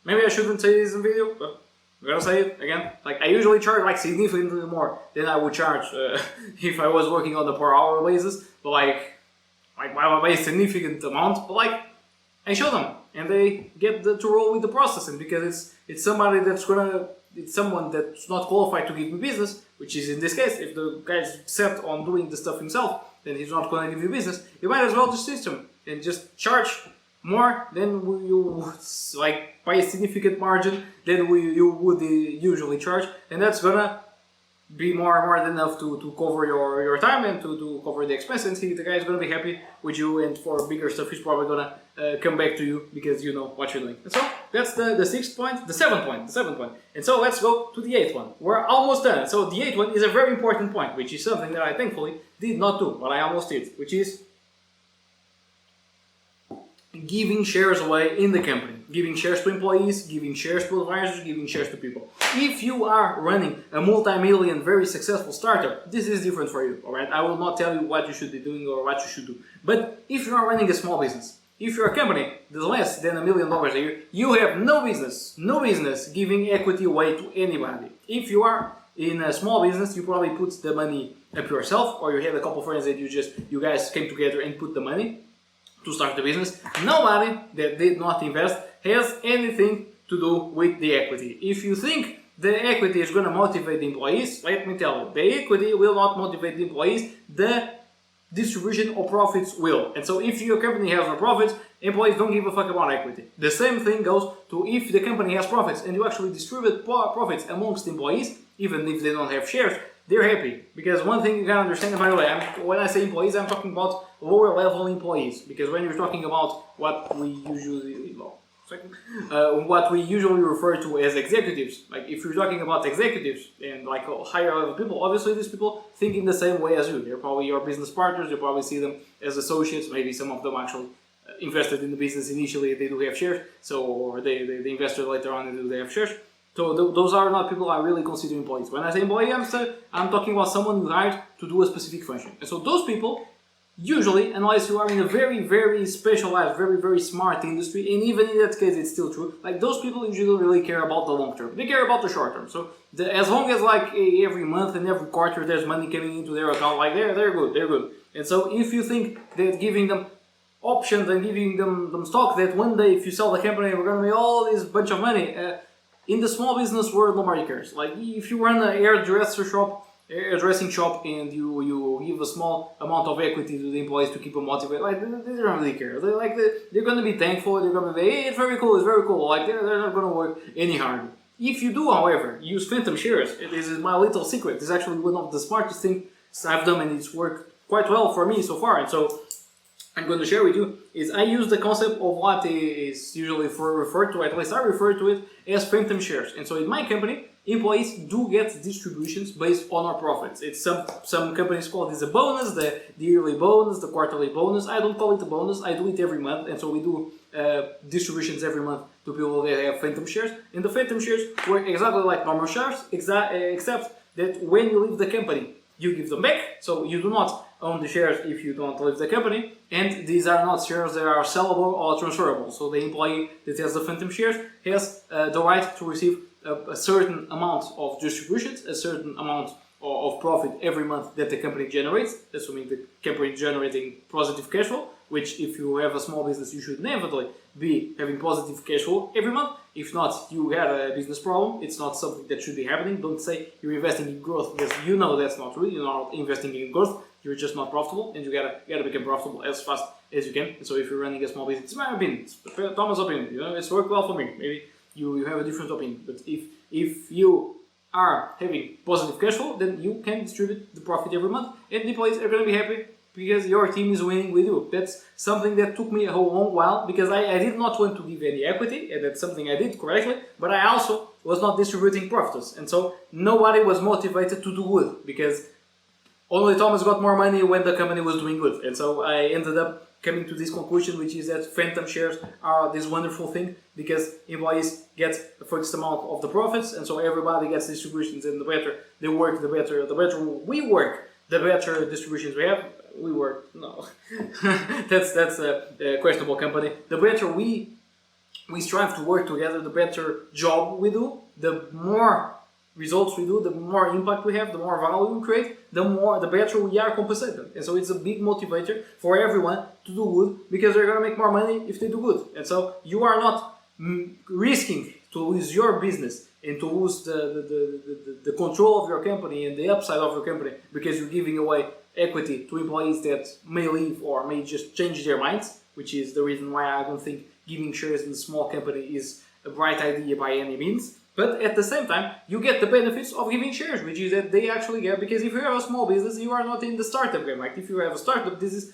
[SPEAKER 1] maybe I shouldn't say this in video, but I'm gonna say it again. Like I usually charge like significantly more than I would charge if I was working on the per hour basis, but like by a significant amount. But like I show them, and they get to roll with the process, and because it's someone that's not qualified to give me business, which is in this case, if the guy's set on doing the stuff himself, then he's not going to give you business. You might as well just system and just charge more than you like by a significant margin than you would usually charge, and that's gonna be more than enough to cover your time and to cover the expense. And the guy is gonna be happy with you, and for bigger stuff he's probably gonna come back to you because you know what you're doing. And so that's the sixth point, the seventh point. And so let's go to the eighth one. We're almost done. So the eighth one is a very important point, which is something that I thankfully did not do, but I almost did, which is giving shares away in the company, giving shares to employees, giving shares to advisors, giving shares to people. If you are running a multi-million, very successful startup, this is different for you, alright? I will not tell you what you should be doing or what you should do. But if you are running a small business, if you're a company that's less than $1 million a year, you have no business giving equity away to anybody. If you are in a small business, you probably put the money up yourself, or you have a couple of friends that you guys came together and put the money to start the business. Nobody that did not invest has anything to do with the equity. If you think the equity is going to motivate the employees, let me tell you, the equity will not motivate the employees, the distribution of profits will. And so if your company has no profits, employees don't give a fuck about equity. The same thing goes to if the company has profits and you actually distribute profits amongst employees, even if they don't have shares, they're happy. Because one thing you can understand, and by the way, when I say employees, I'm talking about lower level employees. Because when you're talking about what we usually refer to as executives, like if you're talking about executives and like higher level people, obviously these people think in the same way as you. They're probably your business partners, you probably see them as associates, maybe some of them actually invested in the business initially, they do have shares, so or they invested later on and they have shares. So those are not people I really consider employees. When I say employee, I'm talking about someone you hired to do a specific function. And so those people, usually, unless you are in a very, very specialized, very, very smart industry, and even in that case it's still true, like those people usually don't really care about the long term. They care about the short term. So as long as like every month and every quarter there's money coming into their account, like they're good. And so if you think that giving them options and giving them stock, that one day if you sell the company we're going to make all this bunch of money, in the small business world nobody cares. Like if you run an hairdressing shop and you give a small amount of equity to the employees to keep them motivated, like they don't really care. They're going to be thankful. They're going to be, hey, it's very cool. Like they're not going to work any harder. If you do, however, use phantom shares, this is my little secret. This is actually one of the smartest things I've done, and it's worked quite well for me so far. And so I'm going to share with you is I use the concept of what is usually referred to, at least I refer to it as phantom shares. And so in my company, employees do get distributions based on our profits. It's some companies call this a bonus, the yearly bonus, the quarterly bonus. I don't call it a bonus, I do it every month. And so we do distributions every month to people that have phantom shares. And the phantom shares work exactly like normal shares, except that when you leave the company, you give them back. So you do not own the shares if you don't leave the company, and these are not shares that are sellable or transferable. So the employee that has the phantom shares has the right to receive a certain amount of distributions, a certain amount of profit every month that the company generates, assuming the company is generating positive cash flow, which if you have a small business you should inevitably be having positive cash flow every month. If not, you have a business problem. It's not something that should be happening. Don't say you're investing in growth because you know that's not true. You're not investing in growth. You're just not profitable, and you gotta become profitable as fast as you can. And so if you're running a small business, it's my opinion, it's Thomas' opinion. You know, it's worked well for me. Maybe you have a different opinion, but if you are having positive cash flow, then you can distribute the profit every month, and the employees are going to be happy because your team is winning with you. That's something that took me a whole long while because I did not want to give any equity, and that's something I did correctly, but I also was not distributing profits, and so nobody was motivated to do good because only Thomas got more money when the company was doing good. And so I ended up coming to this conclusion, which is that phantom shares are this wonderful thing because employees get a fixed amount of the profits, and so everybody gets distributions, and the better they work, the better we work, the better distributions we have. We work, no, that's a questionable company. The better we strive to work together, the better job we do, the more results we do, the more impact we have, the more value we create, the better we are compensated. And so it's a big motivator for everyone to do good because they're going to make more money if they do good. And so you are not risking to lose your business and to lose the control of your company and the upside of your company because you're giving away equity to employees that may leave or may just change their minds, which is the reason why I don't think giving shares in a small company is a bright idea by any means. But at the same time, you get the benefits of giving shares, which is that they actually get, because if you have a small business, you are not in the startup game. Like if you have a startup, this is,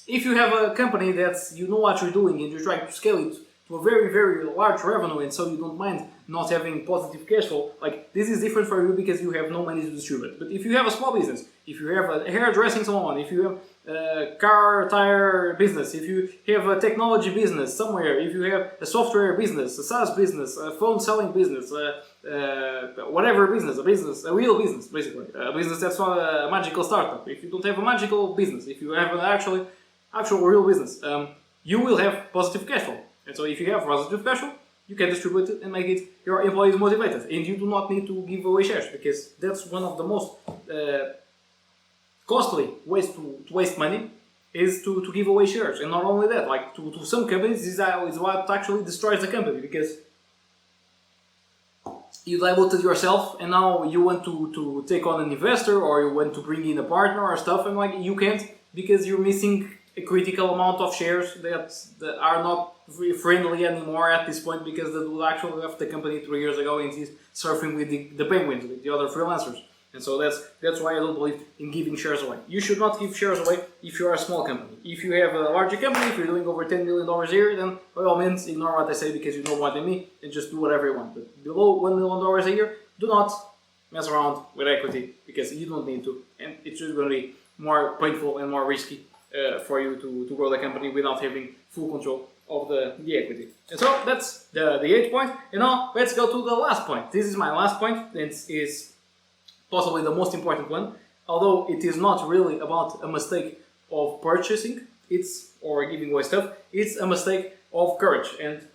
[SPEAKER 1] if you have a company that's, you know what you're doing and you're trying to scale it to a very, very large revenue, and so you don't mind not having positive cash flow, like this is different for you because you have no money to distribute. But if you have a small business, if you have a hairdressing salon, if you have a car tire business, if you have a technology business somewhere, if you have a software business, a SaaS business, a phone selling business, whatever business, a real business, basically, a business that's not a magical startup. If you don't have a magical business, if you have an actual real business, you will have positive cash flow. And so if you have positive cash flow, you can distribute it and make it your employees motivated, and you do not need to give away shares because that's one of the most costly ways to waste money is to give away shares. And not only that, like to some companies, this is what actually destroys the company because you diluted yourself and now you want to take on an investor or you want to bring in a partner or stuff, and like you can't because you're missing a critical amount of shares that are not friendly anymore at this point because the dude actually left the company 3 years ago and he's surfing with the penguins, with the other freelancers. And so that's why I don't believe in giving shares away. You should not give shares away if you are a small company. If you have a larger company, if you're doing over $10 million a year, then by all means ignore what I say because you know what I mean and just do whatever you want. But below $1 million a year, do not mess around with equity because you don't need to, and it's just going to be more painful and more risky for you to grow the company without having full control of the equity. And so that's the 8th point. And now let's go to the last point. This is my last point. It is possibly the most important one, although it is not really about a mistake of purchasing or giving away stuff. It's a mistake of courage. And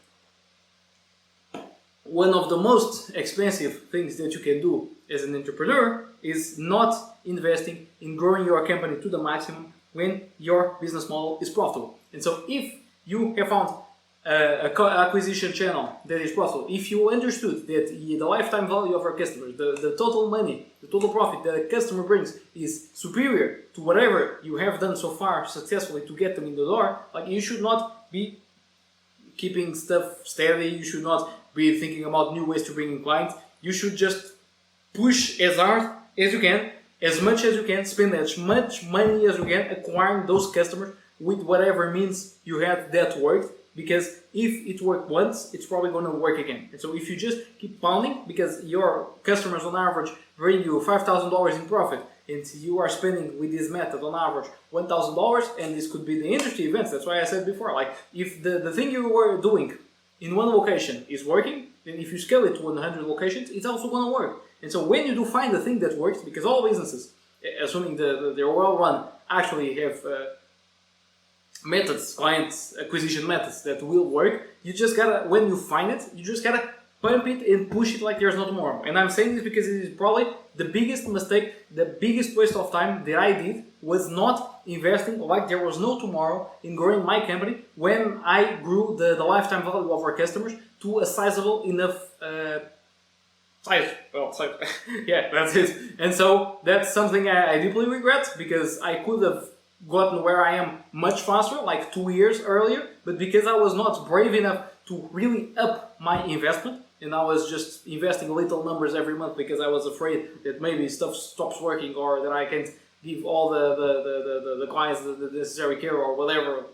[SPEAKER 1] one of the most expensive things that you can do as an entrepreneur is not investing in growing your company to the maximum when your business model is profitable. And so if you have found acquisition channel that is profitable, if you understood that the lifetime value of our customers, the total money, the total profit that a customer brings is superior to whatever you have done so far successfully to get them in the door, like, you should not be keeping stuff steady, you should not be thinking about new ways to bring in clients. You should just push as hard as you can, as much as you can, spend as much money as you can acquiring those customers with whatever means you had that worked. Because if it worked once, it's probably going to work again. And so if you just keep pounding, because your customers on average bring you $5,000 in profit, and you are spending with this method on average $1,000, and this could be the industry events. That's why I said before, like, if the thing you were doing in one location is working, then if you scale it to 100 locations, it's also going to work. And so when you do find the thing that works, because all businesses, assuming they're well run, actually have methods, client acquisition methods that will work, you just gotta, when you find it, you just gotta pump it and push it like there's no tomorrow. And I'm saying this because it is probably the biggest mistake, the biggest waste of time that I did, was not investing like there was no tomorrow in growing my company when I grew the lifetime value of our customers to a sizable enough size. Well, size. Yeah, that's it. And so that's something I deeply regret, because I could have gotten where I am much faster, like 2 years earlier, but because I was not brave enough to really up my investment, and I was just investing little numbers every month because I was afraid that maybe stuff stops working, or that I can't give all the clients the necessary care, or whatever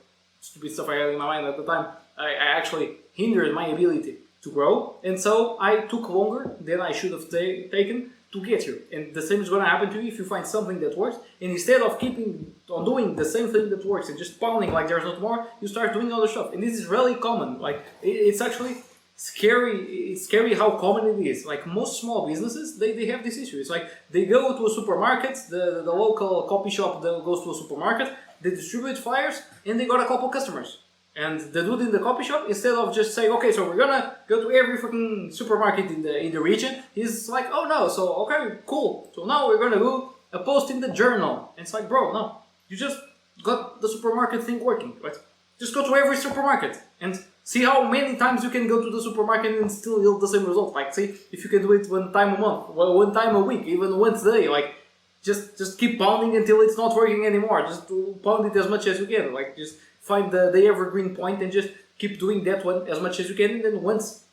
[SPEAKER 1] stupid stuff I had in my mind at the time, I actually hindered my ability to grow. And so I took longer than I should have taken to get here. And the same is going to happen to you if you find something that works, and instead of keeping on doing the same thing that works and just pounding like there's no tomorrow, you start doing other stuff. And this is really common. Like, it's actually scary. It's scary how common it is. Like, most small businesses, they have this issue. It's like they go to a supermarket, the local coffee shop that goes to a supermarket, they distribute flyers, and they got a couple customers. And the dude in the coffee shop, instead of just saying, okay, so we're gonna go to every fucking supermarket in the region, he's like, oh no, so okay, cool. So now we're gonna do a post in the journal. And it's like, bro, no, you just got the supermarket thing working, right? Just go to every supermarket and see how many times you can go to the supermarket and still yield the same result. Like, see if you can do it 1 time a month, 1 time a week, even once a day. Like, just keep pounding until it's not working anymore. Just pound it as much as you can. Like, just find the evergreen point and just keep doing that one as much as you can. And then once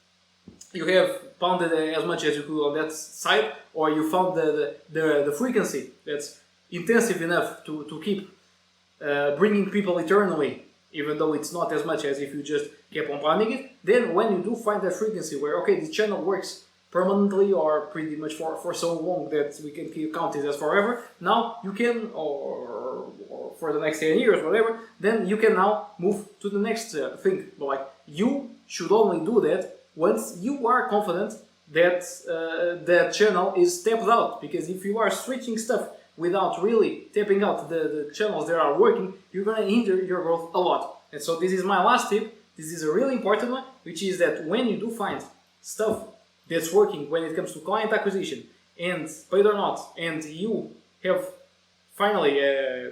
[SPEAKER 1] you have pounded as much as you could on that side, or you found the frequency that's intensive enough to keep bringing people eternally, even though it's not as much as if you just kept on pounding it, then when you do find that frequency where, okay, this channel works permanently or pretty much for so long that we can keep counting as forever, now you can, or for the next 10 years, whatever, then you can now move to the next thing. But like, you should only do that once you are confident that that channel is tapped out. Because if you are switching stuff without really tapping out the channels that are working, you're going to hinder your growth a lot. And so this is my last tip. This is a really important one, which is that when you do find stuff that's working when it comes to client acquisition, and paid or not, and you have finally a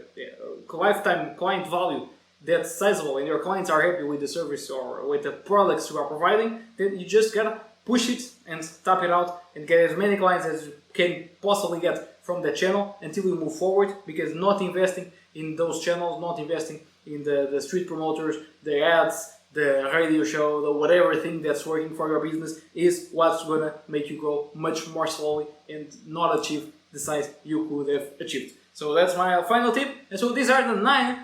[SPEAKER 1] lifetime client value that's sizable, and your clients are happy with the service or with the products you are providing, then you just gotta push it and tap it out and get as many clients as you can possibly get from that channel until you move forward. Because not investing in those channels, not investing in the street promoters, the ads, the radio show, the whatever thing that's working for your business is what's gonna make you grow much more slowly and not achieve the size you could have achieved. So that's my final tip. And so these are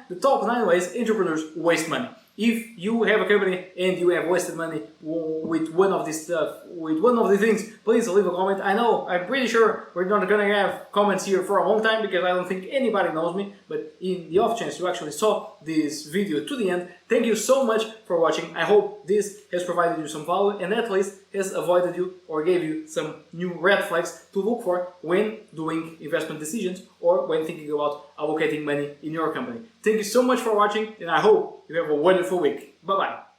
[SPEAKER 1] the top 9 ways entrepreneurs waste money. If you have a company and you have wasted money with one of these stuff, with one of the things, please leave a comment. I'm pretty sure we're not gonna have comments here for a long time because I don't think anybody knows me. But in the off chance you actually saw this video to the end, Thank you so much for watching. I hope this has provided you some value and at least has avoided you or gave you some new red flags to look for when doing investment decisions or when thinking about allocating money in your company. Thank you so much for watching and I hope you have a wonderful week. Bye bye.